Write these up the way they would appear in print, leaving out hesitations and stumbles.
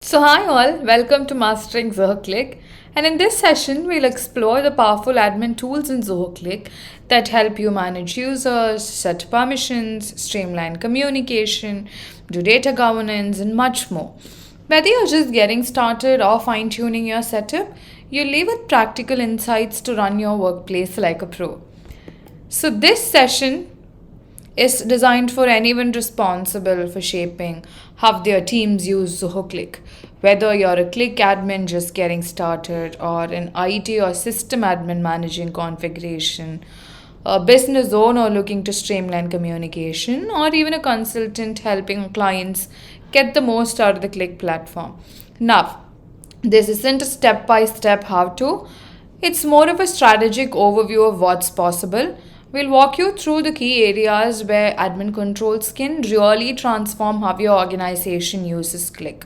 Hi all, welcome to Mastering Zoho Cliq. And in this session, we'll explore the powerful admin tools in Zoho Cliq that help you manage users, set permissions, streamline communication, do data governance, and much more. Whether you're just getting started or fine tuning your setup, you'll leave with practical insights to run your workplace like a pro. This session is designed for anyone responsible for shaping how their teams use Zoho Cliq. Whether you're a Cliq admin just getting started, or an IT or system admin managing configuration, a business owner looking to streamline communication, or even a consultant helping clients get the most out of the Cliq platform. Now, this isn't a step by step how to, it's more of a strategic overview of what's possible. We'll walk you through the key areas where admin controls can really transform how your organization uses Cliq.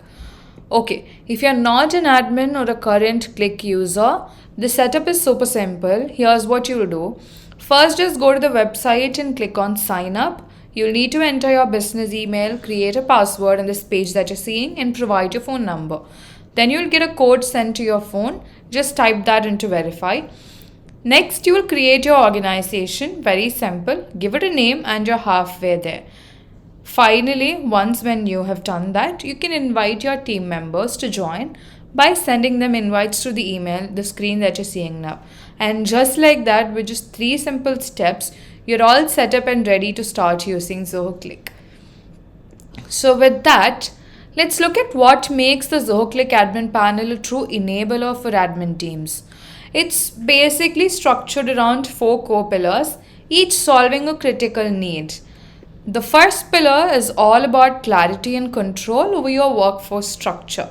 Okay, if you're not an admin or a current Cliq user, the setup is super simple. Here's what you'll do. First, just go to the website and click on sign up. You'll need to enter your business email, create a password in this page that you're seeing, and provide your phone number. Then you'll get a code sent to your phone. Just type that in to verify. Next, you will create your organization. Very simple. Give it a name and you're halfway there. Finally, once when you have done that, you can invite your team members to join by sending them invites to the email, the screen that you're seeing now. And just like that, with just 3 simple steps, you're all set up and ready to start using Zoho Cliq. So with that, let's look at what makes the Zoho Cliq admin panel a true enabler for admin teams. It's basically structured around 4 core pillars, each solving a critical need. The first pillar is all about clarity and control over your workforce structure.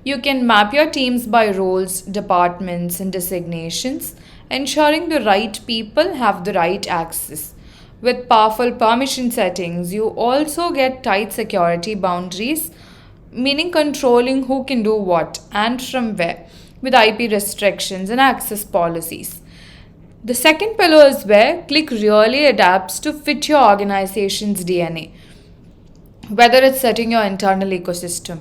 You can map your teams by roles, departments, and designations, ensuring the right people have the right access. With powerful permission settings, you also get tight security boundaries, meaning controlling who can do what and from where, with IP restrictions and access policies. The second pillar is where Cliq really adapts to fit your organization's DNA. Whether it's setting your internal ecosystem,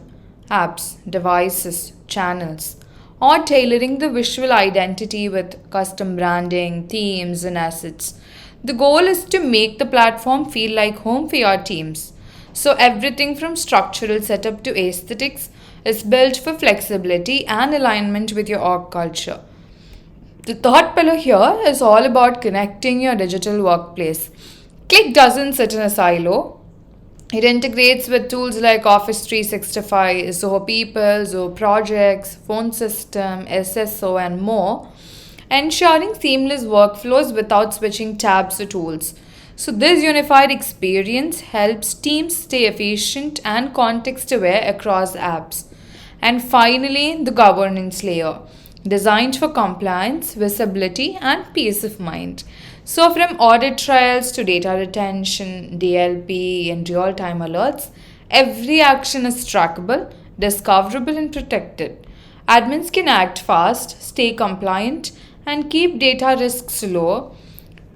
apps, devices, channels, or tailoring the visual identity with custom branding, themes, and assets. The goal is to make the platform feel like home for your teams. So everything from structural setup to aesthetics is built for flexibility and alignment with your org culture. The third pillar here is all about connecting your digital workplace. Cliq doesn't sit in a silo. It integrates with tools like Office 365, Zoho People, Zoho Projects, Phone System, SSO, and more, ensuring seamless workflows without switching tabs or tools. So this unified experience helps teams stay efficient and context-aware across apps. And finally, the governance layer, designed for compliance, visibility, and peace of mind. So from audit trails to data retention, DLP, and real-time alerts, every action is trackable, discoverable, and protected. Admins can act fast, stay compliant, and keep data risks low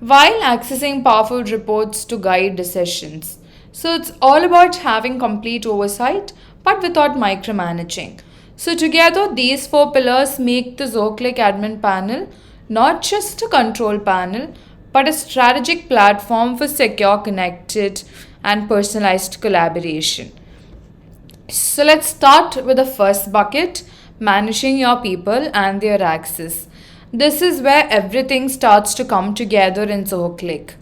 while accessing powerful reports to guide decisions. So it's all about having complete oversight but without micromanaging. So together, these 4 pillars make the Zoho Cliq admin panel not just a control panel, but a strategic platform for secure, connected, and personalized collaboration. So let's start with the first bucket, managing your people and their access. This is where everything starts to come together in Zoho Cliq.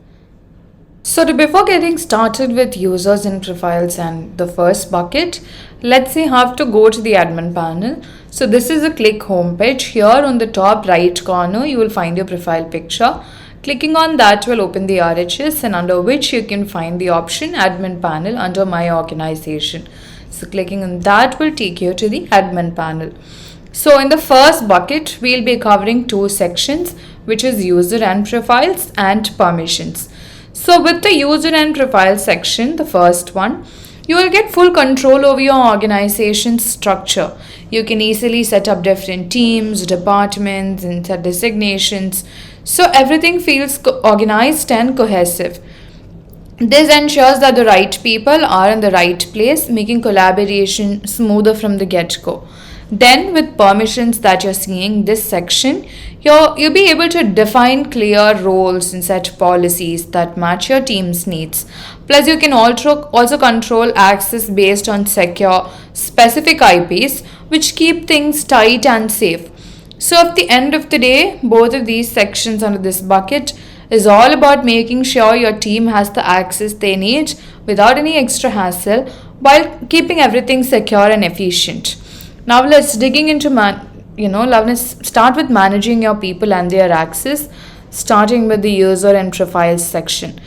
Before getting started with users and profiles and the first bucket, let's see how to go to the admin panel. So this is a Cliq homepage. Here on the top right corner, you will find your profile picture. Clicking on that will open the RHS, and under which you can find the option admin panel under my organization. So clicking on that will take you to the admin panel. So in the first bucket, we'll be covering 2 sections, which is user and profiles and permissions. So with the user and profile section, the first one, you will get full control over your organization's structure. You can easily set up different teams, departments, and set designations. So everything feels organized and cohesive. This ensures that the right people are in the right place, making collaboration smoother from the get go. Then, with permissions that you're seeing this section, you'll be able to define clear roles and set policies that match your team's needs. Plus, you can also control access based on secure specific IPs, which keep things tight and safe. So, at the end of the day, both of these sections under this bucket is all about making sure your team has the access they need without any extra hassle while keeping everything secure and efficient. Now let's digging into let's start with managing your people and their access, starting with the user and profiles section.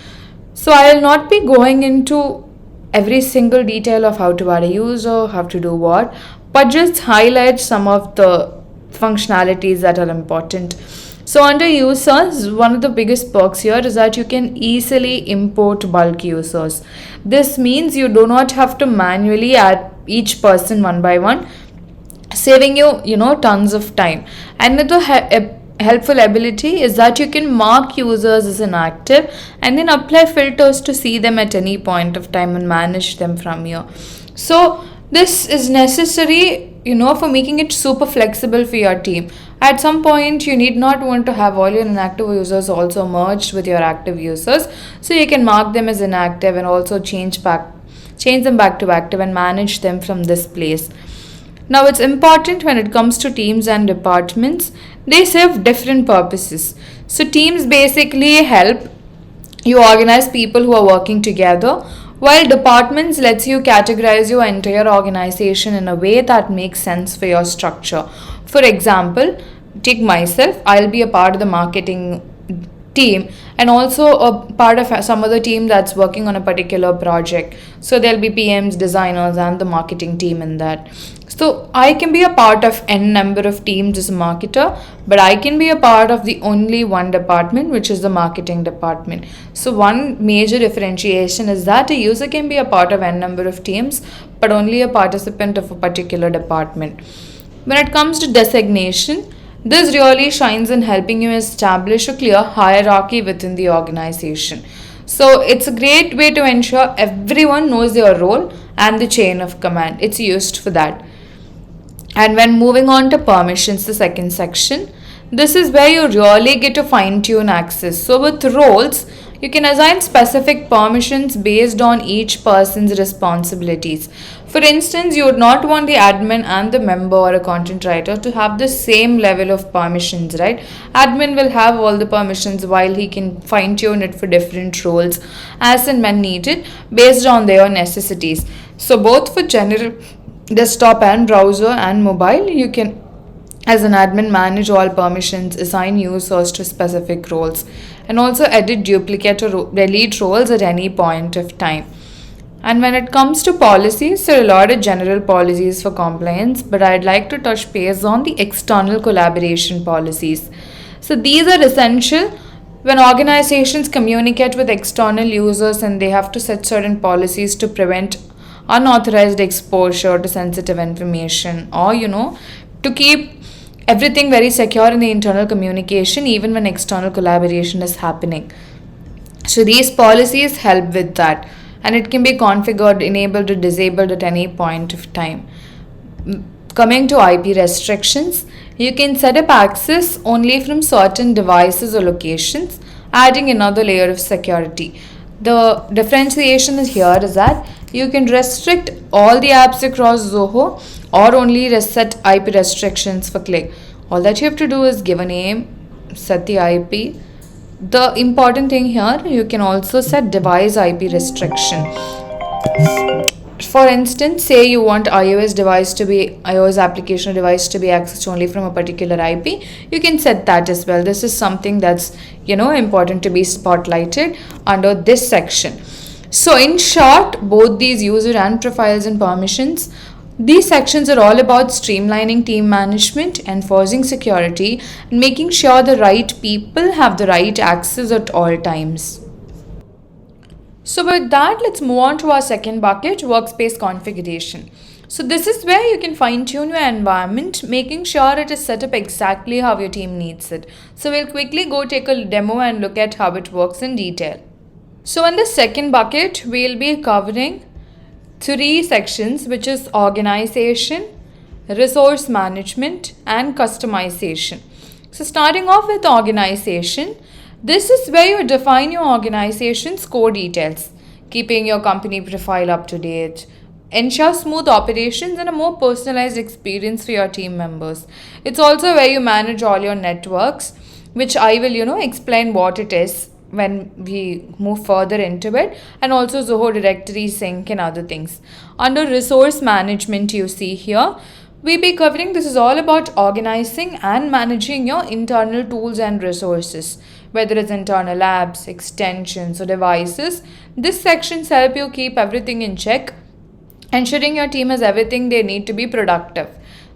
So I'll not be going into every single detail of how to add a user, how to do what, but just highlight some of the functionalities that are important. So under users, one of the biggest perks here is that you can easily import bulk users. This means you do not have to manually add each person one by one, saving you tons of time. Another helpful ability is that you can mark users as inactive and then apply filters to see them at any point of time and manage them from here. So this is necessary for making it super flexible for your team. At some point, you need not want to have all your inactive users also merged with your active users. So you can mark them as inactive and also change them back to active and manage them from this place. Now it's important when it comes to teams and departments, they serve different purposes. So teams basically help you organize people who are working together, while departments lets you categorize your entire organization in a way that makes sense for your structure. For example, take myself, I'll be a part of the marketing team and also a part of some other team that's working on a particular project. So there'll be PMs, designers, and the marketing team in that. So I can be a part of n number of teams as a marketer, but I can be a part of the only one department, which is the marketing department. So one major differentiation is that a user can be a part of n number of teams, but only a participant of a particular department. When it comes to designation, this really shines in helping you establish a clear hierarchy within the organization. So it's a great way to ensure everyone knows their role and the chain of command. It's used for that. And when moving on to permissions, the second section, this is where you really get to fine tune access. So with roles, you can assign specific permissions based on each person's responsibilities. For instance, you would not want the admin and the member or a content writer to have the same level of permissions, right? Admin will have all the permissions while he can fine tune it for different roles as and when needed based on their necessities. So both for general desktop and browser and mobile, you can as an admin manage all permissions, assign users to specific roles, and also edit duplicate or delete roles at any point of time. And when it comes to policies, there are a lot of general policies for compliance, but I'd like to touch base on the external collaboration policies. So these are essential when organizations communicate with external users and they have to set certain policies to prevent unauthorized exposure to sensitive information or to keep everything very secure in the internal communication even when external collaboration is happening. So these policies help with that, and it can be configured, enabled or disabled at any point of time. Coming to IP restrictions, you can set up access only from certain devices or locations, adding another layer of security. The differentiation here is that you can restrict all the apps across Zoho or only set IP restrictions for Cliq. All that you have to do is give a name, set the IP. The important thing here, you can also set device IP restriction. For instance, say you want iOS application device to be accessed only from a particular IP, you can set that as well. This is something that's important to be spotlighted under this section. So in short, both these user and profiles and permissions, these sections are all about streamlining team management, enforcing security, and making sure the right people have the right access at all times. So with that, let's move on to our second bucket, workspace configuration. So this is where you can fine tune your environment, making sure it is set up exactly how your team needs it. So we'll quickly go take a demo and look at how it works in detail. So in the second bucket, we'll be covering three sections, which is organization, resource management, and customization. So starting off with organization, this is where you define your organization's core details, keeping your company profile up to date, ensure smooth operations and a more personalized experience for your team members. It's also where you manage all your networks, which I will, explain what it is when we move further into it, and also Zoho directory sync and other things. Under resource management, you see here, we be covering, this is all about organizing and managing your internal tools and resources, whether it's internal apps, extensions, or devices. This sections help you keep everything in check, ensuring your team has everything they need to be productive.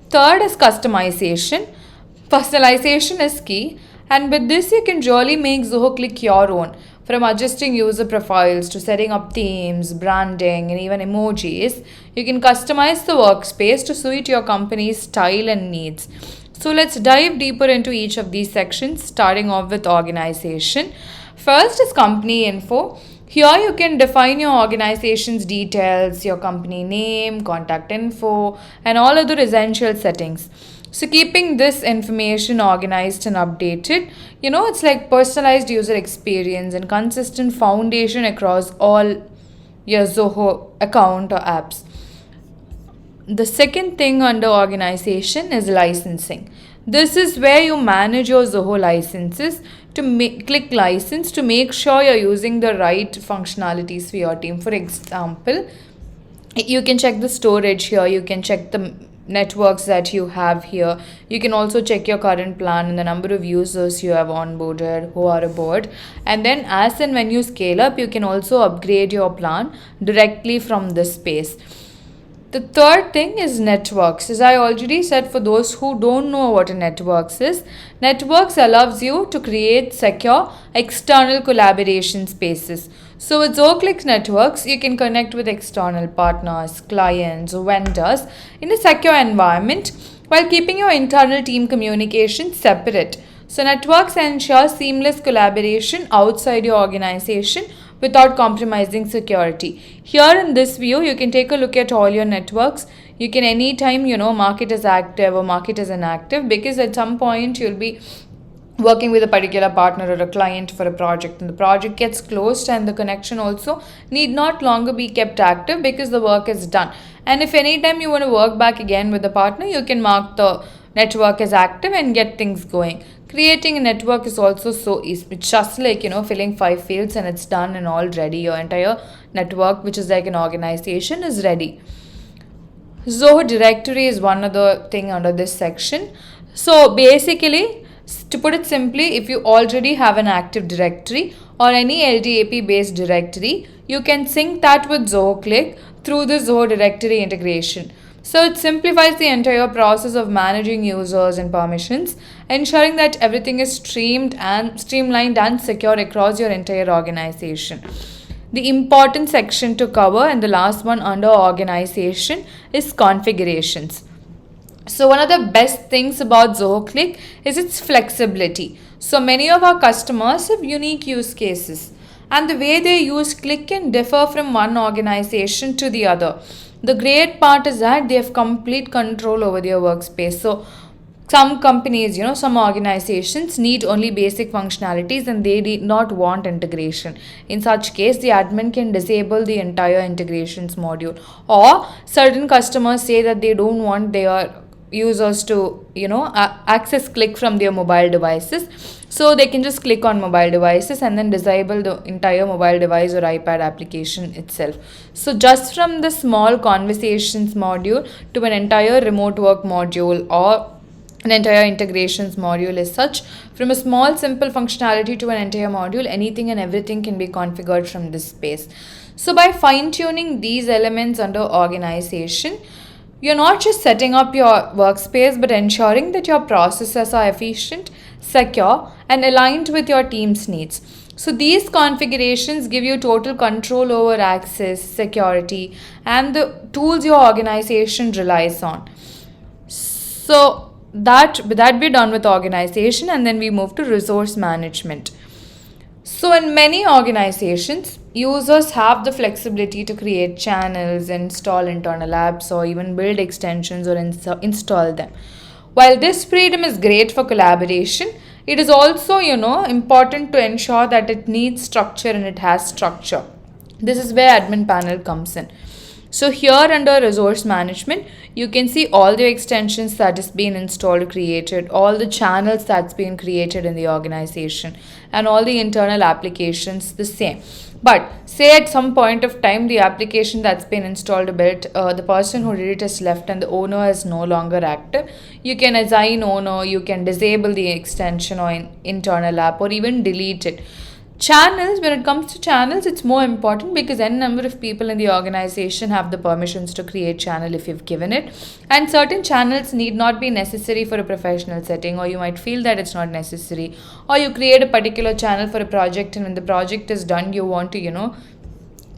Third is customization. Personalization is key, and with this, you can really make Zoho Cliq your own. From adjusting user profiles to setting up themes, branding, and even emojis, you can customize the workspace to suit your company's style and needs. So let's dive deeper into each of these sections, starting off with organization. First is company info. Here you can define your organization's details, your company name, contact info, and all other essential settings. So keeping this information organized and updated, it's like personalized user experience and consistent foundation across all your Zoho account or apps. The second thing under organization is licensing. This is where you manage your Zoho licenses to click license to make sure you're using the right functionalities for your team. For example, you can check the storage here, you can check the networks that you have here, you can also check your current plan and the number of users you have onboarded who are aboard, and then as and when you scale up, you can also upgrade your plan directly from this space. The third thing is networks. As I already said, for those who don't know what a networks is, networks allows you to create secure external collaboration spaces. So with Zoho Cliq networks, you can connect with external partners, clients, vendors in a secure environment while keeping your internal team communication separate. So networks ensure seamless collaboration outside your organization without compromising security. Here in this view, you can take a look at all your networks. You can anytime, mark it as active or mark it as inactive, because at some point you'll be working with a particular partner or a client for a project, and the project gets closed and the connection also need not longer be kept active because the work is done. And if anytime you want to work back again with the partner, you can mark the network as active and get things going. Creating a network is also so easy. It's just like, filling 5 fields and it's done and all ready. Your entire network, which is like an organization, is ready. Zoho directory is one other thing under this section. So basically, to put it simply, if you already have an active directory or any LDAP based directory, you can sync that with Zoho Cliq through the Zoho directory integration. So it simplifies the entire process of managing users and permissions, ensuring that everything is streamlined and secure across your entire organization. The important section to cover, and the last one under organization, is configurations. So one of the best things about Zoho Cliq is its flexibility. So many of our customers have unique use cases, and the way they use Cliq can differ from one organization to the other. The great part is that they have complete control over their workspace. So some companies, some organizations need only basic functionalities and they did not want integration. In such case, the admin can disable the entire integrations module. Or certain customers say that they don't want their users to, access Cliq from their mobile devices. So they can just click on mobile devices and then disable the entire mobile device or iPad application itself. So just from the small conversations module to an entire remote work module or an entire integrations module is such, from a small simple functionality to an entire module, anything and everything can be configured from this space. So by fine-tuning these elements under organization, you're not just setting up your workspace, but ensuring that your processes are efficient, secure, and aligned with your team's needs. So these configurations give you total control over access, security, and the tools your organization relies on. So that we're done with organization, and then we move to resource management. So, in many organizations, users have the flexibility to create channels, install internal apps, or even build extensions or install them. While this freedom is great for collaboration, it is also, important to ensure that it needs structure and it has structure. This is where admin panel comes in. So here under resource management, you can see all the extensions that has been installed, created, all the channels that's been created in the organization, and all the internal applications the same. But say at some point of time, the application that's been installed a bit, the person who did it has left and the owner is no longer active. You can assign owner, you can disable the extension or internal app, or even delete it. Channels, when it comes to channels, it's more important because n number of people in the organization have the permissions to create channel if you've given it, and certain channels need not be necessary for a professional setting, or you might feel that it's not necessary, or you create a particular channel for a project and when the project is done you want to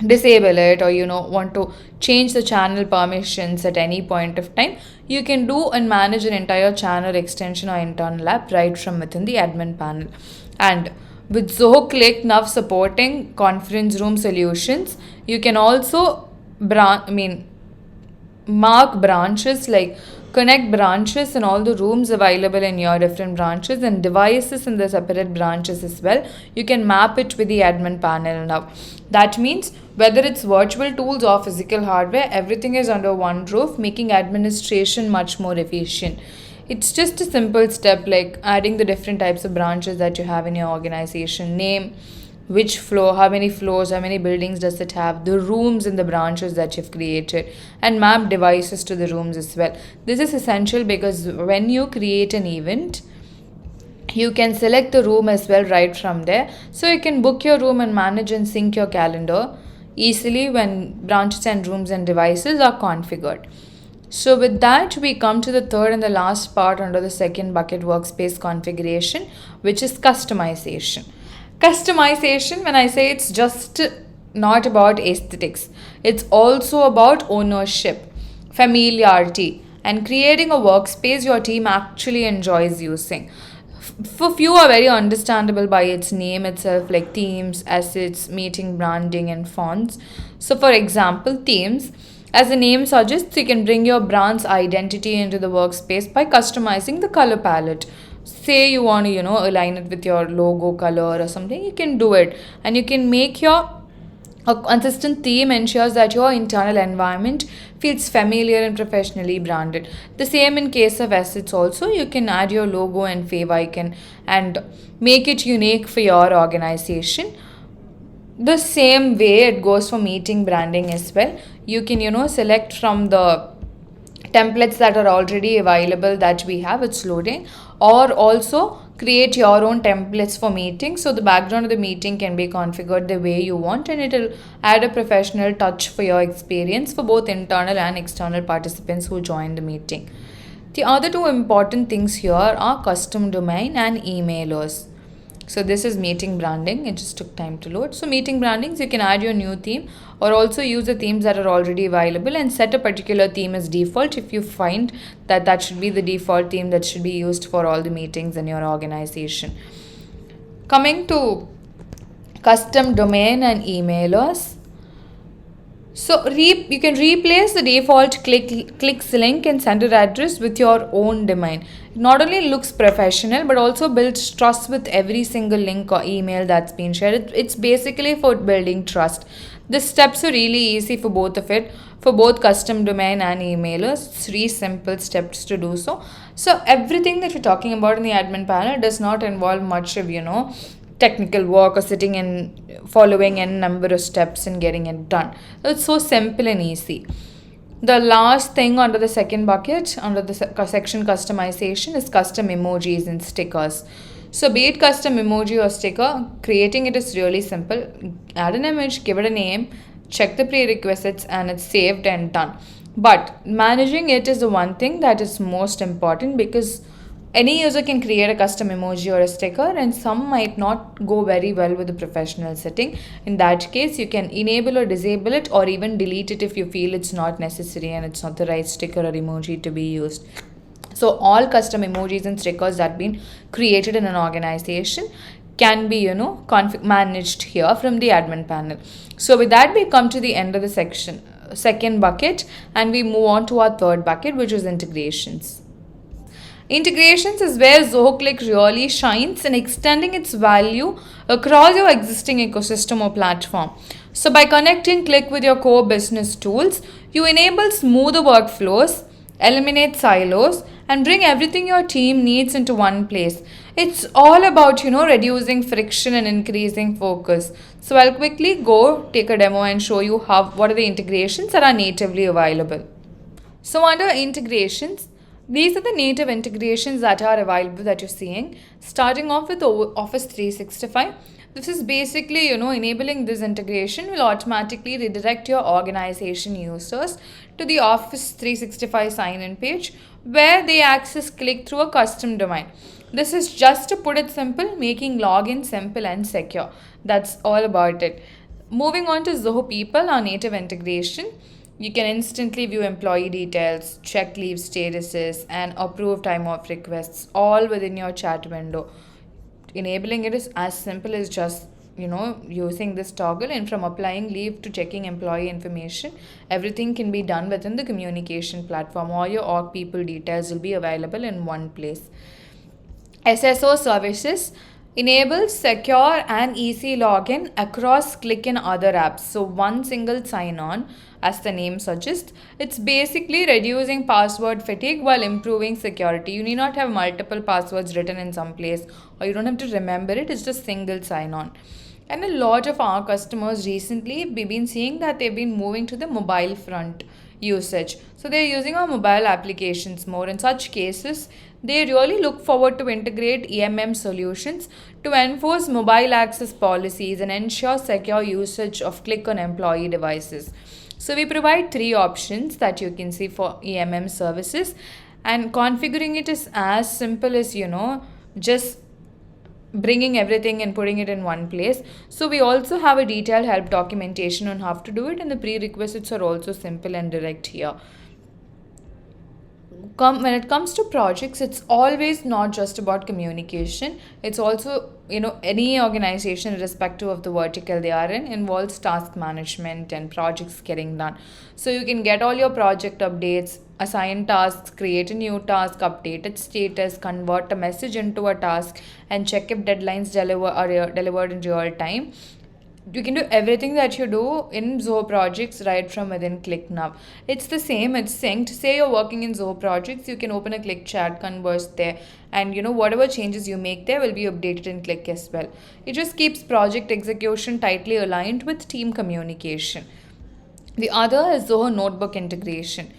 disable it, or want to change the channel permissions at any point of time. You can do and manage an entire channel extension or internal app right from within the admin panel. And with Zoho Cliq now supporting conference room solutions, you can also mark branches, like connect branches and all the rooms available in your different branches and devices in the separate branches as well. You can map it with the admin panel now. That means whether it's virtual tools or physical hardware, everything is under one roof, making administration much more efficient. It's just a simple step like adding the different types of branches that you have in your organization, name, which floor, how many floors, how many buildings does it have, the rooms in the branches that you've created, and map devices to the rooms as well. This is essential because when you create an event, you can select the room as well right from there. So you can book your room and manage and sync your calendar easily when branches and rooms and devices are configured. So with that, we come to the third and the last part under the second bucket, workspace configuration, which is customization. Customization, when I say, it's just not about aesthetics, it's also about ownership, familiarity, and creating a workspace your team actually enjoys using. For few are very understandable by its name itself, like themes, assets, meeting branding, and fonts. So for example, themes, as the name suggests, you can bring your brand's identity into the workspace by customizing the color palette. Say you want to, align it with your logo color or something, you can do it. And you can make a consistent theme ensures that your internal environment feels familiar and professionally branded. The same in case of assets also, you can add your logo and fave icon and make it unique for your organization. The same way it goes for meeting branding as well. You can select from the templates that are already available that we have, it's loading, or also create your own templates for meetings, so the background of the meeting can be configured the way you want and it will add a professional touch for your experience for both internal and external participants who join the meeting. The other two important things here are custom domain and emailers. So this is meeting branding. It just took time to load. So meeting brandings, you can add your new theme or also use the themes that are already available and set a particular theme as default if you find that that should be the default theme that should be used for all the meetings in your organization. Coming to custom domain and emailers. So you can replace the default clicks link and sender address with your own domain. It not only looks professional but also builds trust with every single link or email that's been shared. It's basically for building trust. The steps are really easy for both of it, for both custom domain and emailers. 3 simple steps to do so. So everything that we're talking about in the admin panel does not involve much of technical work or sitting and following a number of steps and getting it done. It's so simple and easy. The last thing under the second bucket, under the section customization, is custom emojis and stickers. So be it custom emoji or sticker, creating it is really simple. Add an image, give it a name, check the prerequisites, and it's saved and done. But managing it is the one thing that is most important, because any user can create a custom emoji or a sticker and some might not go very well with the professional setting. In that case, you can enable or disable it or even delete it if you feel it's not necessary and it's not the right sticker or emoji to be used. So all custom emojis and stickers that have been created in an organization can be, managed here from the admin panel. So with that, we come to the end of the section, second bucket, and we move on to our third bucket, which is integrations. Integrations is where Zoho Cliq really shines in extending its value across your existing ecosystem or platform. So, by connecting Cliq with your core business tools, you enable smoother workflows, eliminate silos, and bring everything your team needs into one place. It's all about, reducing friction and increasing focus. So, I'll quickly go take a demo and show you what are the integrations that are natively available. So under integrations, these are the native integrations that are available that you're seeing. Starting off with Office 365. This is basically, enabling this integration will automatically redirect your organization users to the Office 365 sign-in page where they access Cliq through a custom domain. This is just to put it simple, making login simple and secure. That's all about it. Moving on to Zoho People, our native integration. You can instantly view employee details, check leave statuses, and approve time off requests all within your chat window. Enabling it is as simple as just using this toggle, and from applying leave to checking employee information, everything can be done within the communication platform. All your org people details will be available in one place. SSO services enables secure and easy login across Cliq and other apps. So one single sign-on, as the name suggests, it's basically reducing password fatigue while improving security. You need not have multiple passwords written in some place, or you don't have to remember it. It's just single sign-on. And a lot of our customers recently, we've been seeing that they've been moving to the mobile front usage. So they're using our mobile applications more. In such cases, they really look forward to integrate EMM solutions to enforce mobile access policies and ensure secure usage of Cliq on employee devices. So we provide 3 options that you can see for EMM services, and configuring it is as simple as, just bringing everything and putting it in one place. So we also have a detailed help documentation on how to do it, and the prerequisites are also simple and direct here. When it comes to projects, it's always not just about communication. It's also, any organization, irrespective of the vertical they are in, involves task management and projects getting done. So you can get all your project updates, assign tasks, create a new task, update its status, convert a message into a task, and check if deadlines are delivered in real time. You can do everything that you do in Zoho projects right from within Cliq now. It's the same, it's synced. Say you're working in Zoho projects, you can open a Cliq chat, converse there, and whatever changes you make there will be updated in Cliq as well. It just keeps project execution tightly aligned with team communication. The other is Zoho Notebook integration.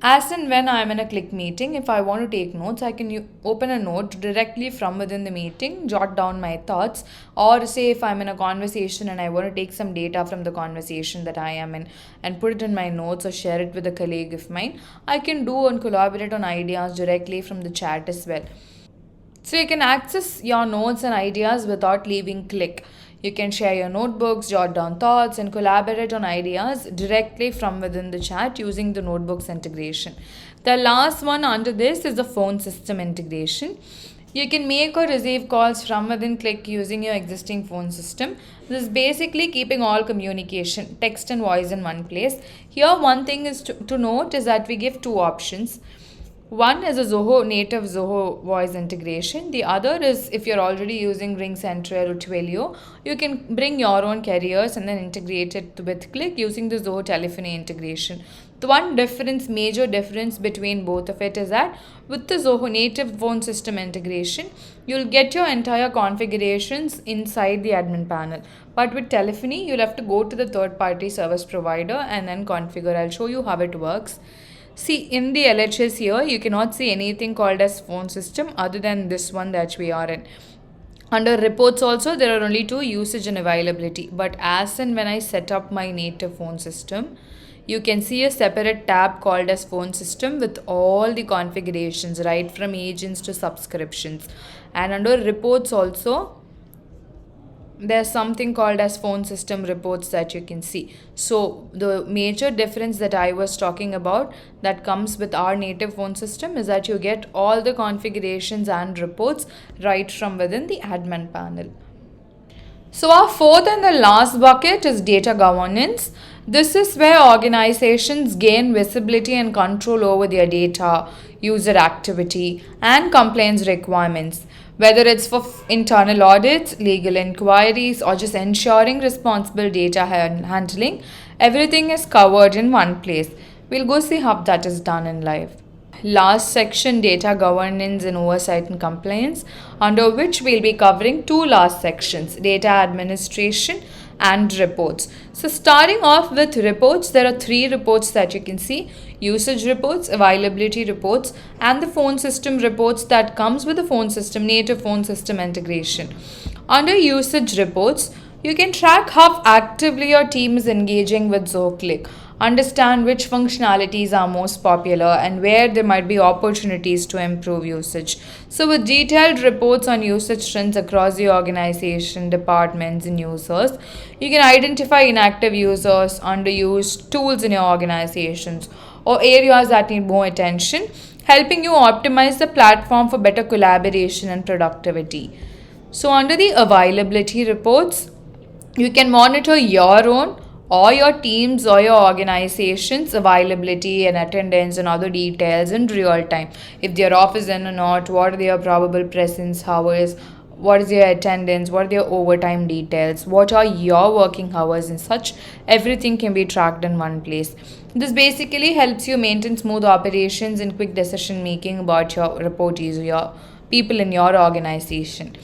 As and when I'm in a Cliq meeting, if I want to take notes, I can open a note directly from within the meeting, jot down my thoughts, or say if I'm in a conversation and I want to take some data from the conversation that I am in and put it in my notes or share it with a colleague of mine, I can do and collaborate on ideas directly from the chat as well. So you can access your notes and ideas without leaving Cliq. You can share your notebooks, jot down thoughts, and collaborate on ideas directly from within the chat using the notebooks integration. The last one under this is the phone system integration. You can make or receive calls from within Cliq using your existing phone system. This is basically keeping all communication, text and voice in one place. Here, one thing is to note is that we give 2 options. One is a native Zoho voice integration. The other is if you're already using RingCentral or Twilio, you can bring your own carriers and then integrate it with Cliq using the Zoho telephony integration. The one major difference between both of it is that with the Zoho native phone system integration, you'll get your entire configurations inside the admin panel. But with telephony, you'll have to go to the third-party service provider and then configure. I'll show you how it works. See, in the LHS here, you cannot see anything called as phone system other than this one that we are in. Under reports also, there are only 2, usage and availability. But as and when I set up my native phone system, you can see a separate tab called as phone system with all the configurations, right from agents to subscriptions. And under reports also, there's something called as phone system reports that you can see. So the major difference that I was talking about that comes with our native phone system is that you get all the configurations and reports right from within the admin panel. So our fourth and the last bucket is data governance. This is where organizations gain visibility and control over their data, user activity, and compliance requirements. Whether it's for internal audits, legal inquiries, or just ensuring responsible data handling, everything is covered in one place. We'll go see how that is done in life. Last section, data governance and oversight and compliance, under which we'll be covering two last sections, data administration and reports. So starting off with reports, there are three reports that you can see: usage reports, availability reports, and the phone system reports that comes with the phone system, native phone system integration. Under usage reports, you can track how actively your team is engaging with Zoho Cliq, understand which functionalities are most popular and where there might be opportunities to improve usage. So, with detailed reports on usage trends across the organization, departments, and users, you can identify inactive users, underused tools in your organizations, or areas that need more attention, helping you optimize the platform for better collaboration and productivity. So, under the availability reports, you can monitor your own or your teams or your organization's availability and attendance and other details in real time. If their office in or not, what are their probable presence hours, what is their attendance, what are their overtime details, what are your working hours, and such. Everything can be tracked in one place. This basically helps you maintain smooth operations and quick decision making about your reportees or your people in your organization.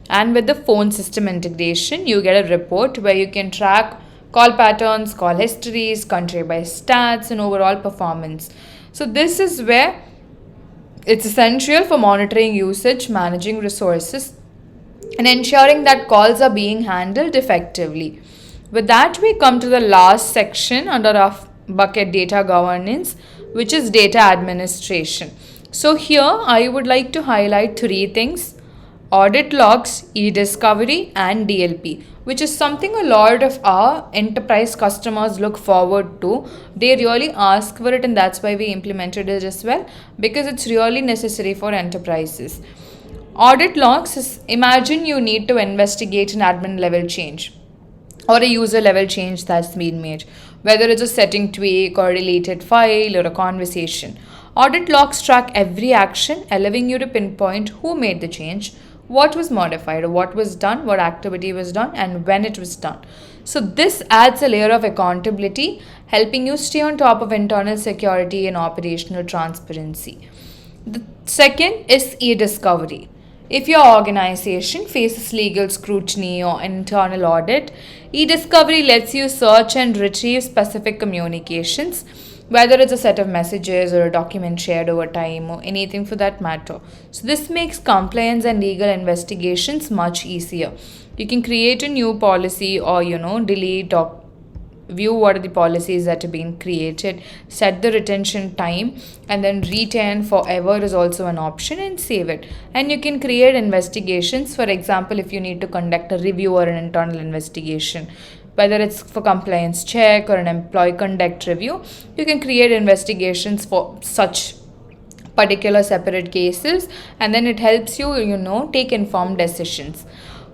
And with the phone system integration, you get a report where you can track call patterns, call histories, country by stats, and overall performance. So, this is where it's essential for monitoring usage, managing resources, and ensuring that calls are being handled effectively. With that, we come to the last section under our bucket, data governance, which is data administration. So, here I would like to highlight three things: audit logs, e-discovery, and DLP, which is something a lot of our enterprise customers look forward to. They really ask for it, and that's why we implemented it as well, because it's really necessary for enterprises. Audit logs is, imagine you need to investigate an admin level change or a user level change that's been made, whether it's a setting tweak or a deleted file or a conversation. Audit logs track every action, allowing you to pinpoint who made the change, what was modified, or what was done, what activity was done, and when it was done. So, this adds a layer of accountability, helping you stay on top of internal security and operational transparency. The second is e-discovery. If your organization faces legal scrutiny or internal audit, e-discovery lets you search and retrieve specific communications, whether it's a set of messages or a document shared over time or anything for that matter. So, this makes compliance and legal investigations much easier. You can create a new policy or, delete or view what are the policies that have been created, set the retention time, and then retain forever is also an option, and save it. And you can create investigations. For example, if you need to conduct a review or an internal investigation, whether it's for compliance check or an employee conduct review, you can create investigations for such particular separate cases, and then it helps you, take informed decisions.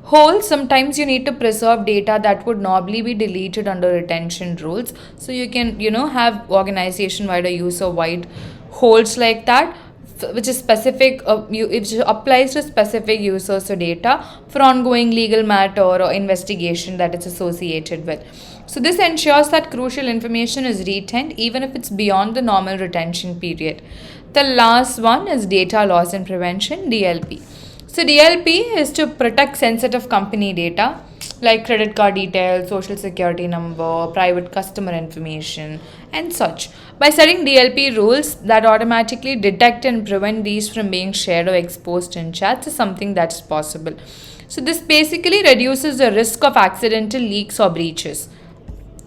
Whole, sometimes you need to preserve data that would normally be deleted under retention rules. So you can, have organization wide or user wide holds like that, which is specific, which applies to specific users or data for ongoing legal matter or investigation that it's associated with. So this ensures that crucial information is retained even if it's beyond the normal retention period. The last one is data loss and prevention, DLP. So DLP is to protect sensitive company data like credit card details, social security number, private customer information, and such. By setting DLP rules that automatically detect and prevent these from being shared or exposed in chats is something that's possible. So this basically reduces the risk of accidental leaks or breaches.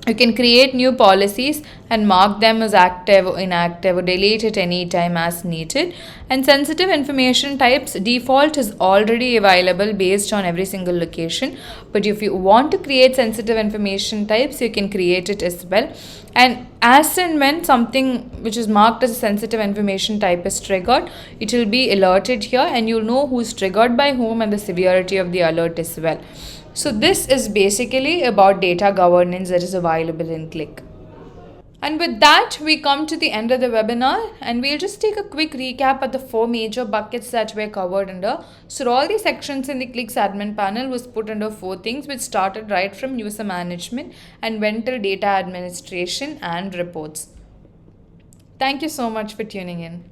You can create new policies and mark them as active or inactive or delete it anytime as needed. And sensitive information types default is already available based on every single location. But if you want to create sensitive information types, you can create it as well. And as and when something which is marked as a sensitive information type is triggered, it will be alerted here, and you'll know who's triggered by whom and the severity of the alert as well. So, this is basically about data governance that is available in Click. And with that, we come to the end of the webinar, and we'll just take a quick recap of the four major buckets that were covered under. So all the sections in the Click's admin panel was put under four things, which started right from user management and went till data administration and reports. Thank you so much for tuning in.